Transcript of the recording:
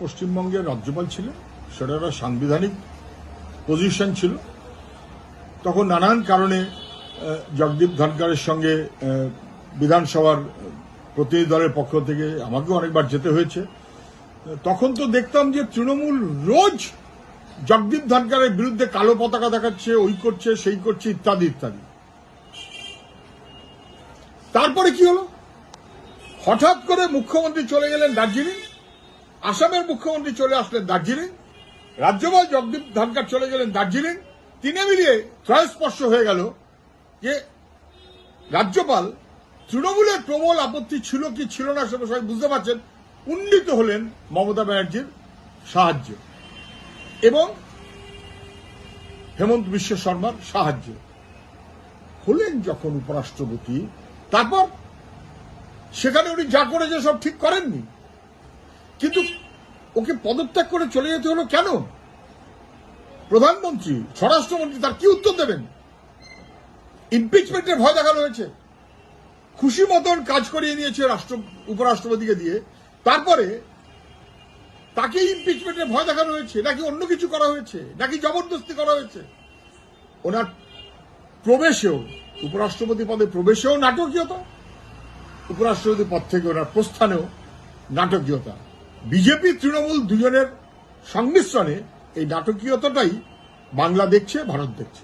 পশ্চিমবঙ্গের রাজ্যপাল ছিলেন, সেটা একটা সাংবিধানিক পজিশন ছিল। তখন নানান কারণে জগদীপ ধনখড়ের সঙ্গে বিধানসভার প্রতিনিধি দলের পক্ষ থেকে আমাকেও অনেকবার যেতে হয়েছে। তখন তো দেখতাম যে তৃণমূল রোজ জগদীপ ধনখড়ের বিরুদ্ধে কালো পতাকা দেখাচ্ছে, ওই করছে, সেই করছে, ইত্যাদি ইত্যাদি। তারপরে কি হলো? হঠাৎ করে মুখ্যমন্ত্রী চলে গেলেন দার্জিলিং, আসামের মুখ্যমন্ত্রী চলে আসলেন দার্জিলিং, রাজ্যপাল জগদীপ ধনখড় চলে গেলেন দার্জিলিং। তিনে মিলিয়ে ত্রয়স্পর্শ হয়ে গেল যে রাজ্যপাল তৃণমূলের প্রবল আপত্তি ছিল কি ছিল না সেটা সবাই বুঝতে পারছেন, উন্নীত হলেন মমতা ব্যানার্জির সাহায্যে এবং হেমন্ত বিশ্ব শর্মার সাহায্যে। হলেন যখন উপরাষ্ট্রপতি, তারপর সেখানে উনি যা করেছে সব ঠিক করেননি, কিন্তু ওকে পদত্যাগ করে চলে যেতে হলো কেন? প্রধানমন্ত্রী, স্বরাষ্ট্রমন্ত্রী তার কি উত্তর দেবেন? ইমপিচমেন্টের ভয় দেখানো হয়েছে, খুশি মতন কাজ করিয়ে নিয়েছে উপরাষ্ট্রপতিকে দিয়ে, তারপরে তাকে ইমপিচমেন্টের ভয় দেখানো হয়েছে, নাকি অন্য কিছু করা হয়েছে, নাকি জবরদস্তি করা হয়েছে? ওনার প্রবেশেও, উপরাষ্ট্রপতি পদে প্রবেশেও নাটকীয়তা, উপরাষ্ট্রপতি পদ থেকে ওনার প্রস্থানেও নাটকীয়তা। বিজেপি তৃণমূল দুজনের সংমিশ্রণে এই নাটকীয়তাটাই বাংলা দেখছে, ভারত দেখছে।